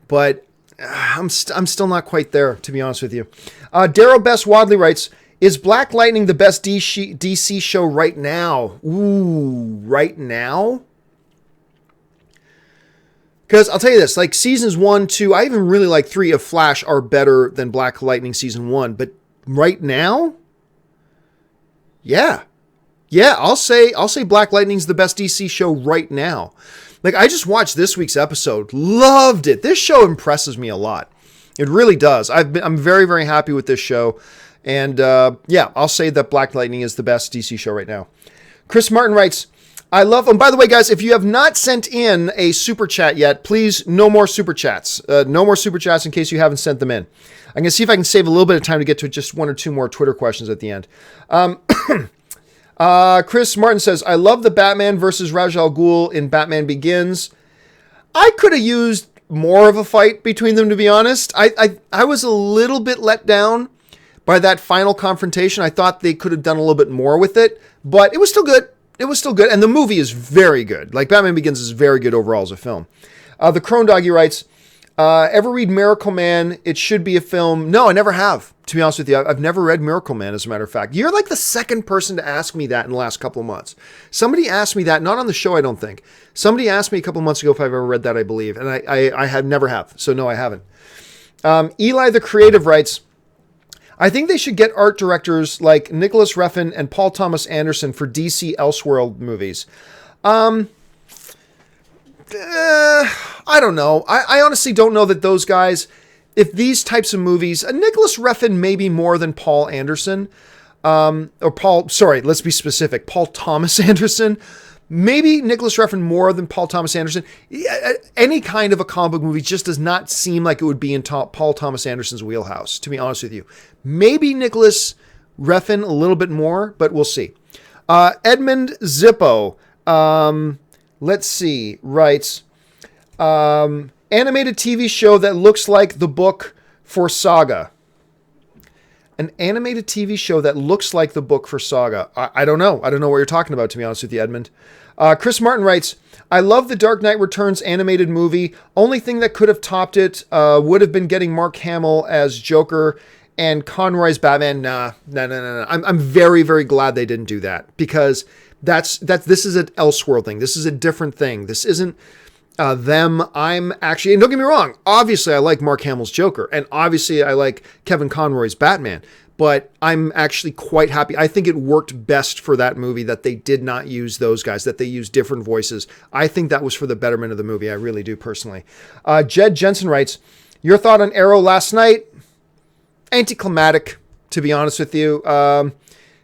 But I'm still not quite there, to be honest with you. Daryl Best Wadley writes, is Black Lightning the best DC show right now? Ooh, right now? Because I'll tell you this, like seasons 1, 2, I even really like 3 of Flash are better than Black Lightning season 1. But right now? Yeah. Yeah, I'll say Black Lightning's the best DC show right now. Like I just watched this week's episode. Loved it. This show impresses me a lot. It really does. I'm very, very happy with this show. And yeah, I'll say that Black Lightning is the best DC show right now. Chris Martin writes, I love, and by the way, guys, if you have not sent in a super chat yet, please, no more super chats. No more super chats in case you haven't sent them in. I'm going to see if I can save a little bit of time to get to just 1 or 2 more Twitter questions at the end. Chris Martin says, I love the Batman versus Ra's al Ghul in Batman Begins. I could have used more of a fight between them, to be honest. I was a little bit let down by that final confrontation. I thought they could have done a little bit more with it, but it was still good. It was still good, and the movie is very good. Like, Batman Begins is very good overall as a film. The Crone Doggy writes, ever read Miracle Man? It should be a film. No, I never have, to be honest with you. I've never read Miracle Man, as a matter of fact. You're like the second person to ask me that in the last couple of months. Somebody asked me that, not on the show, I don't think. Somebody asked me a couple of months ago if I've ever read that, I believe, and I have never have, so no, I haven't. Eli the Creative writes, I think they should get art directors like Nicholas Refn and Paul Thomas Anderson for DC Elseworld movies. I don't know. I honestly don't know that those guys, if these types of movies, Nicholas Refn maybe more than Paul Anderson, let's be specific, Paul Thomas Anderson. Maybe Nicholas Refn more than Paul Thomas Anderson. Any kind of a comic book movie just does not seem like it would be in Paul Thomas Anderson's wheelhouse, to be honest with you. Maybe Nicholas Refn a little bit more, but we'll see. Edmund Zippo, let's see, writes, animated TV show that looks like the book for Saga. An animated TV show that looks like the book for Saga. I don't know. I don't know what you're talking about, to be honest with you, Edmund. Chris Martin writes, I love the Dark Knight Returns animated movie. Only thing that could have topped it would have been getting Mark Hamill as Joker and Conroy's Batman. Nah. I'm very, very glad they didn't do that, because this is an Elseworld thing. This is a different thing. This isn't them. I'm actually, and don't get me wrong, obviously I like Mark Hamill's Joker, and obviously I like Kevin Conroy's Batman, but I'm actually quite happy. I think it worked best for that movie that they did not use those guys, that they used different voices. I think that was for the betterment of the movie. I really do, personally. Jed Jensen writes, your thought on Arrow last night? Anticlimactic, to be honest with you.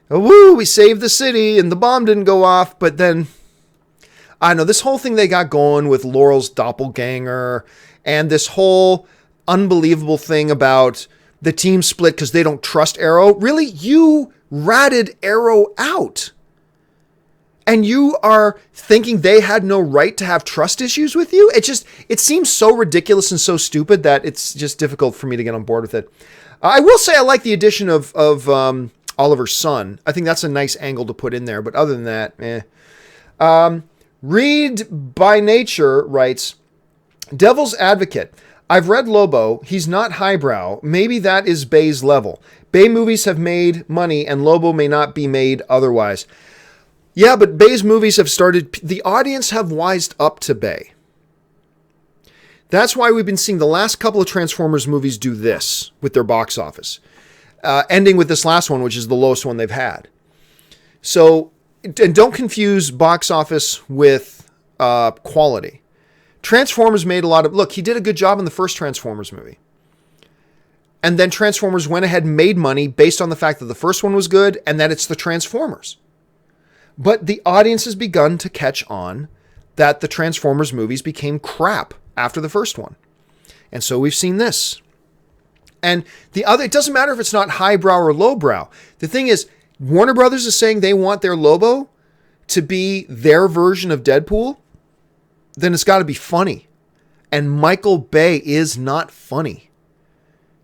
We saved the city and the bomb didn't go off, but then I know this whole thing they got going with Laurel's doppelganger and this whole unbelievable thing about the team split because they don't trust Arrow. Really? You ratted Arrow out. And you are thinking they had no right to have trust issues with you? It seems so ridiculous and so stupid that it's just difficult for me to get on board with it. I will say I like the addition of Oliver's son. I think that's a nice angle to put in there. But other than that, Reed by Nature writes, Devil's Advocate. I've read Lobo. He's not highbrow. Maybe that is Bay's level. Bay movies have made money and Lobo may not be made otherwise. Yeah, but Bay's movies have started, the audience have wised up to Bay. That's why we've been seeing the last couple of Transformers movies do this with their box office. Ending with this last one, which is the lowest one they've had. So, and don't confuse box office with quality. Transformers made a lot of... Look, he did a good job in the first Transformers movie. And then Transformers went ahead and made money based on the fact that the first one was good and that it's the Transformers. But the audience has begun to catch on that the Transformers movies became crap after the first one. And so we've seen this. And the other... It doesn't matter if it's not highbrow or lowbrow. The thing is, Warner Brothers is saying they want their Lobo to be their version of Deadpool, then it's got to be funny. And Michael Bay is not funny.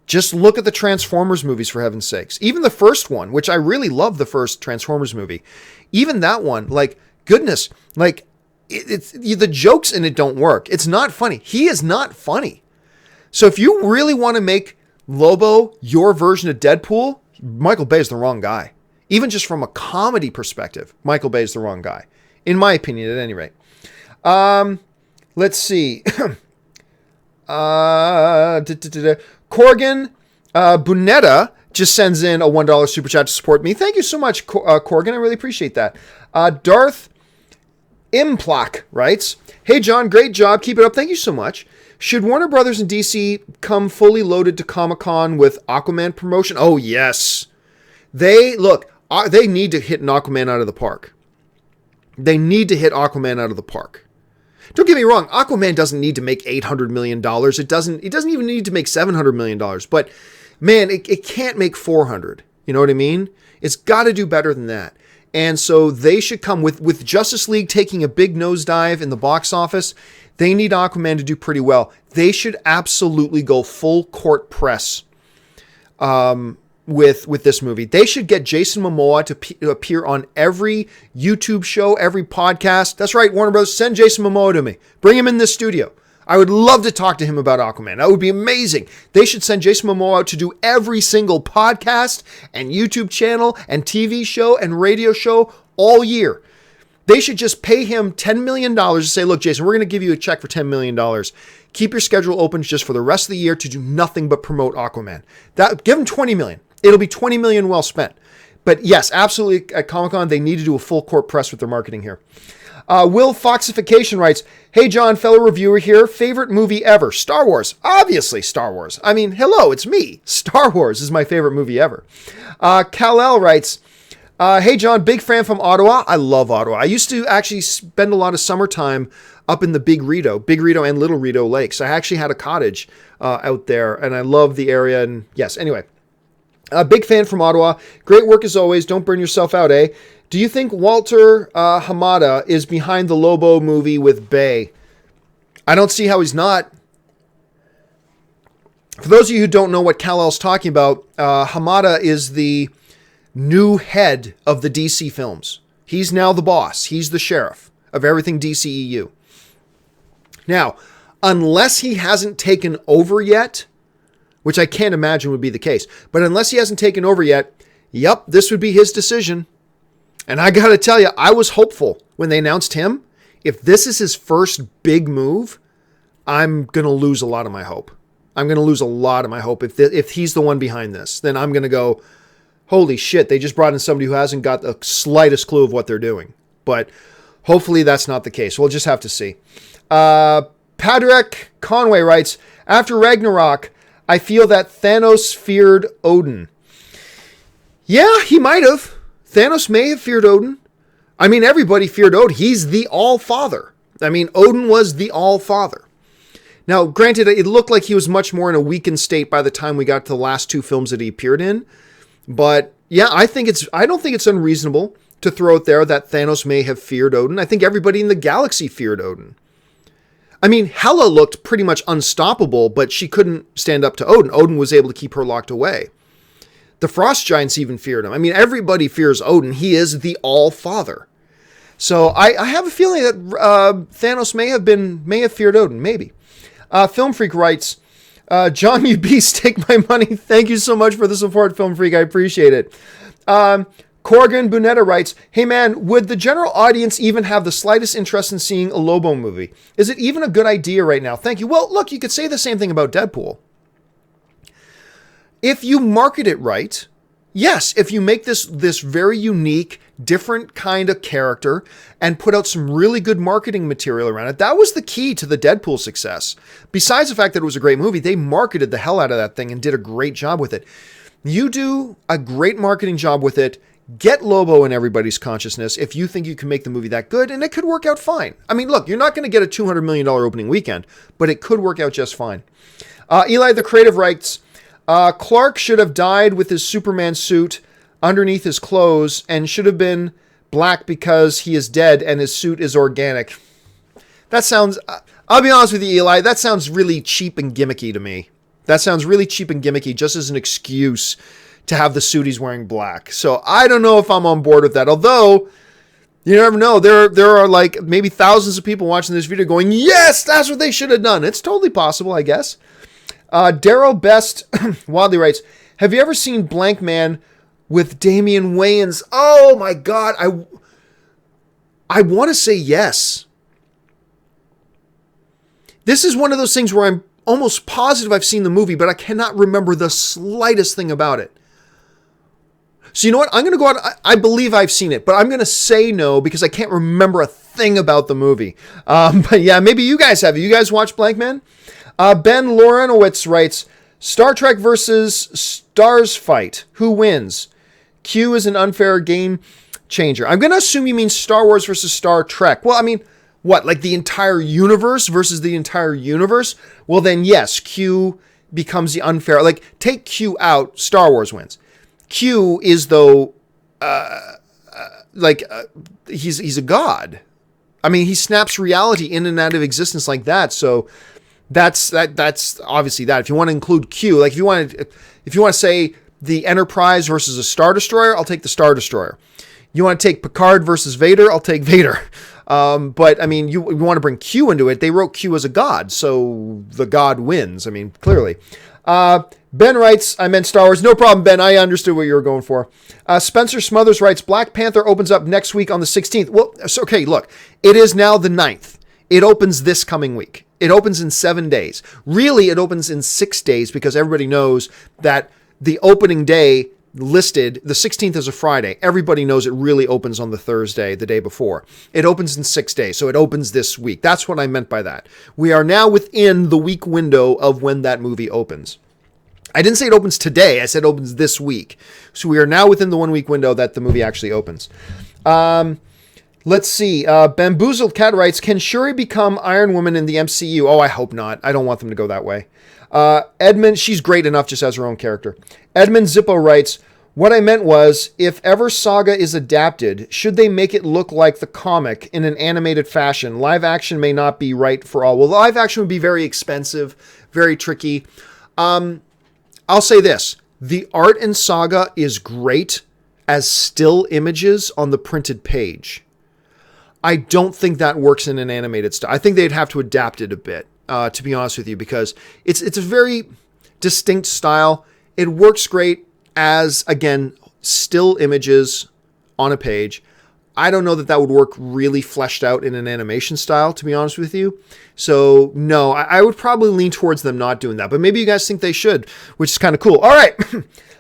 Just look at the Transformers movies, for heaven's sakes. Even the first one, which I really love the first Transformers movie. Even that one, like, goodness, like, it's the jokes in it don't work. It's not funny. He is not funny. So if you really want to make Lobo your version of Deadpool, Michael Bay is the wrong guy. Even just from a comedy perspective, Michael Bay is the wrong guy. In my opinion, at any rate. Let's see. Corgan Bunetta just sends in a $1 super chat to support me. Thank you so much, Corgan. I really appreciate that. Darth Implak writes, hey, John, great job. Keep it up. Thank you so much. Should Warner Brothers and DC come fully loaded to Comic-Con with Aquaman promotion? Oh, yes. They need to hit an Aquaman out of the park. They need to hit Aquaman out of the park. Don't get me wrong, Aquaman doesn't need to make $800 million. It doesn't even need to make $700 million. But, man, it can't make $400. You know what I mean? It's got to do better than that. And so they should come with Justice League taking a big nosedive in the box office. They need Aquaman to do pretty well. They should absolutely go full court press with this movie. They should get Jason Momoa to appear on every YouTube show, every podcast. That's right, Warner Bros. Send Jason Momoa to me. Bring him in this studio. I would love to talk to him about Aquaman. That would be amazing. They should send Jason Momoa out to do every single podcast and YouTube channel and TV show and radio show all year. They should just pay him $10 million to say, look, Jason, we're going to give you a check for $10 million. Keep your schedule open just for the rest of the year to do nothing but promote Aquaman. Give him $20 million. it'll be 20 million well spent. But yes, absolutely, at Comic-Con, they need to do a full court press with their marketing here. Will Foxification writes, hey, John, fellow reviewer here. Favorite movie ever? Star Wars. Obviously, Star Wars. I mean, hello, it's me. Star Wars is my favorite movie ever. Kal-El writes, hey, John, big fan from Ottawa. I love Ottawa. I used to actually spend a lot of summertime up in the Big Rideau and Little Rideau Lakes. I actually had a cottage out there, and I love the area. And yes, anyway, big fan from Ottawa. Great work as always. Don't burn yourself out, eh? Do you think Walter Hamada is behind the Lobo movie with Bay? I don't see how he's not. For those of you who don't know what Kal-El's talking about, Hamada is the new head of the DC films. He's now the boss. He's the sheriff of everything DCEU. Now, unless he hasn't taken over yet, which I can't imagine would be the case, but unless he hasn't taken over yet, yep, this would be his decision. And I got to tell you, I was hopeful when they announced him. If this is his first big move, I'm going to lose a lot of my hope. If he's the one behind this, then I'm going to go, holy shit, they just brought in somebody who hasn't got the slightest clue of what they're doing. But hopefully that's not the case. We'll just have to see. Padraig Conway writes, after Ragnarok, I feel that Thanos feared Odin. Yeah, he might have. Thanos may have feared Odin. I mean, everybody feared Odin. He's the All-Father. I mean, Odin was the All-Father. Now, granted, it looked like he was much more in a weakened state by the time we got to the last two films that he appeared in. But yeah, I don't think it's unreasonable to throw it there that Thanos may have feared Odin. I think everybody in the galaxy feared Odin. I mean, Hela looked pretty much unstoppable, but she couldn't stand up to Odin. Odin was able to keep her locked away. The Frost Giants even feared him. I mean, everybody fears Odin. He is the All-Father. So I have a feeling that Thanos may have feared Odin, maybe. Film Freak writes, John, you beast, take my money. Thank you so much for the support, Film Freak. I appreciate it. Corrigan Bunetta writes, hey man, would the general audience even have the slightest interest in seeing a Lobo movie? Is it even a good idea right now? Thank you. Well, look, you could say the same thing about Deadpool. If you market it right, yes, if you make this very unique, different kind of character and put out some really good marketing material around it, that was the key to the Deadpool success. Besides the fact that it was a great movie, they marketed the hell out of that thing and did a great job with it. You do a great marketing job with it, get Lobo in everybody's consciousness if you think you can make the movie that good, and it could work out fine. I mean, look, you're not going to get a $200 million opening weekend, but it could work out just fine. Eli the Creative writes, Clark should have died with his Superman suit underneath his clothes and should have been black because he is dead and his suit is organic. That sounds, I'll be honest with you, Eli, that sounds really cheap and gimmicky to me. That sounds really cheap and gimmicky just as an excuse to have the suit he's wearing black. So I don't know if I'm on board with that. Although, you never know. There are like maybe thousands of people watching this video going, yes, that's what they should have done. It's totally possible, I guess. Daryl Best Wadley writes, have you ever seen Blank Man with Damian Wayans? Oh my God. I want to say yes. This is one of those things where I'm almost positive I've seen the movie, but I cannot remember the slightest thing about it. So you know what? I'm going to go out. I believe I've seen it, but I'm going to say no because I can't remember a thing about the movie. But yeah, maybe you guys have. You guys watch Blank Man? Ben Lorenowitz writes, Star Trek versus Stars fight. Who wins? Q is an unfair game changer. I'm going to assume you mean Star Wars versus Star Trek. Well, I mean, what? Like the entire universe versus the entire universe? Well, then yes, Q becomes the unfair. Like take Q out, Star Wars wins. Q is though, he's a god. I mean, he snaps reality in and out of existence like that. So that's obviously that. If you want to include Q, like if you want to say the Enterprise versus a Star Destroyer, I'll take the Star Destroyer. You want to take Picard versus Vader, I'll take Vader. But I mean, you want to bring Q into it. They wrote Q as a god, so the god wins. I mean, clearly. Ben writes, I meant Star Wars. No problem, Ben. I understood what you were going for. Spencer Smothers writes, Black Panther opens up next week on the 16th. Well, so, okay, look. It is now the 9th. It opens this coming week. It opens in 7 days. Really, it opens in 6 days because everybody knows that the opening day listed, the 16th is a Friday. Everybody knows it really opens on the Thursday, the day before. It opens in 6 days, so it opens this week. That's what I meant by that. We are now within the week window of when that movie opens. I didn't say it opens today. I said it opens this week. So we are now within the 1 week window that the movie actually opens. Let's see. Bamboozled Cat writes, can Shuri become Iron Woman in the MCU? Oh, I hope not. I don't want them to go that way. Edmund, she's great enough just as her own character. Edmund Zippo writes, what I meant was, if ever Saga is adapted, should they make it look like the comic in an animated fashion? Live action may not be right for all. Well, live action would be very expensive, very tricky. I'll say this. The art in Saga is great as still images on the printed page. I don't think that works in an animated style. I think they'd have to adapt it a bit, to be honest with you, because it's a very distinct style. It works great as, again, still images on a page. I don't know that that would work really fleshed out in an animation style, to be honest with you. So, no, I would probably lean towards them not doing that. But maybe you guys think they should, which is kind of cool. All right.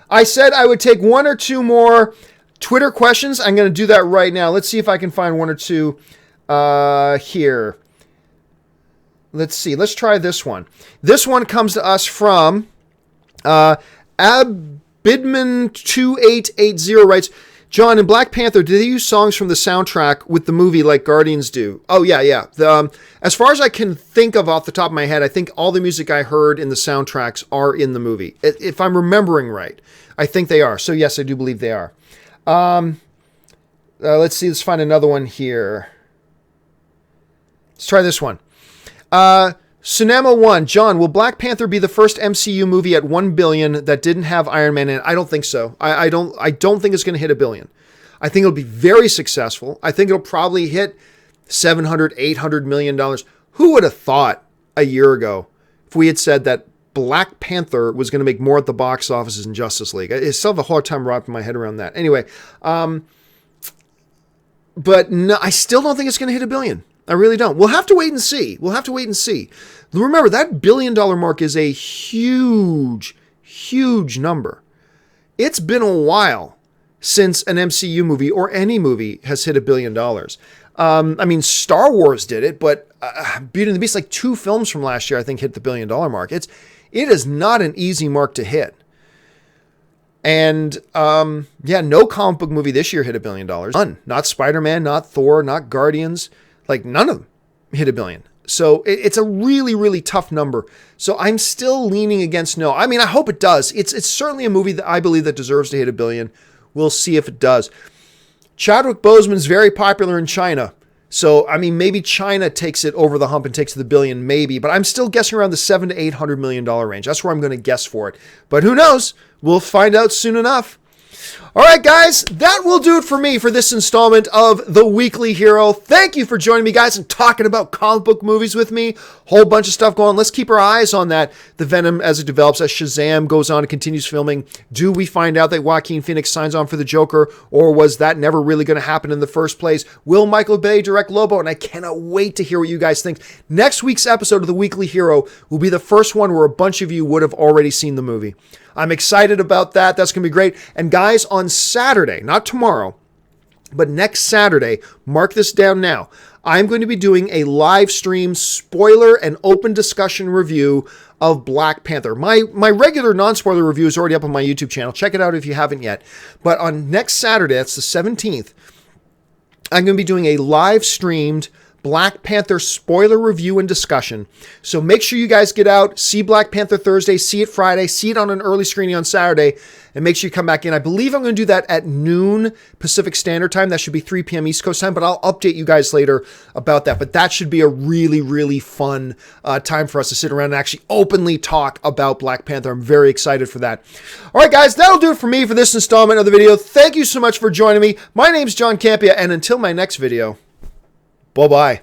I said I would take 1 or 2 more Twitter questions. I'm going to do that right now. Let's see if I can find 1 or 2 here. Let's see. Let's try this one. This one comes to us from Abidman2880 writes, John, in Black Panther, do they use songs from the soundtrack with the movie like Guardians do? Oh, yeah. As far as I can think of off the top of my head, I think all the music I heard in the soundtracks are in the movie. If I'm remembering right, I think they are. So, yes, I do believe they are. Let's see. Let's find another one here. Let's try this one. Tsunema1, John, will Black Panther be the first MCU movie at 1 billion that didn't have Iron Man in it? I don't think so. I don't think it's going to hit 1 billion. I think it'll be very successful. I think it'll probably hit $700, $800 million. Who would have thought a year ago if we had said that Black Panther was going to make more at the box office than Justice League? I still have a hard time wrapping my head around that. Anyway, but no, I still don't think it's going to hit 1 billion. I really don't. We'll have to wait and see. Remember, that $1 billion mark is a huge, huge number. It's been a while since an MCU movie or any movie has hit $1 billion. I mean, Star Wars did it, but Beauty and the Beast, like 2 films from last year, I think hit the $1 billion mark. It is not an easy mark to hit. And, no comic book movie this year hit $1 billion. None. Not Spider-Man, not Thor, not Guardians. Like, none of them hit 1 billion. So it's a really, really tough number. So I'm still leaning against no. I mean, I hope it does. It's certainly a movie that I believe that deserves to hit 1 billion. We'll see if it does. Chadwick Boseman's very popular in China. So, I mean, maybe China takes it over the hump and takes the $1 billion, maybe. But I'm still guessing around the $700 to $800 million range. That's where I'm going to guess for it. But who knows? We'll find out soon enough. All right, guys, that will do it for me for this installment of The Weekly Hero. Thank you for joining me, guys, and talking about comic book movies with me. Whole bunch of stuff going on. Let's keep our eyes on that. The Venom as it develops, as Shazam goes on and continues filming. Do we find out that Joaquin Phoenix signs on for the Joker, or was that never really going to happen in the first place? Will Michael Bay direct Lobo? And I cannot wait to hear what you guys think. Next week's episode of The Weekly Hero will be the first one where a bunch of you would have already seen the movie. I'm excited about that. That's going to be great. And guys, on Saturday, not tomorrow, but next Saturday, mark this down now, I'm going to be doing a live stream spoiler and open discussion review of Black Panther. My regular non-spoiler review is already up on my YouTube channel. Check it out if you haven't yet. But on next Saturday, that's the 17th, I'm going to be doing a live streamed Black Panther spoiler review and discussion. So make sure you guys get out, see Black Panther Thursday, see it Friday, see it on an early screening on Saturday, and make sure you come back in. I believe I'm going to do that at noon Pacific Standard Time. That should be 3 p.m. East Coast time, but I'll update you guys later about that. But that should be a really, really fun time for us to sit around and actually openly talk about Black Panther. I'm very excited for that. All right, guys, that'll do it for me for this installment of the video. Thank you so much for joining me. My name's John Campea, and until my next video, bye-bye.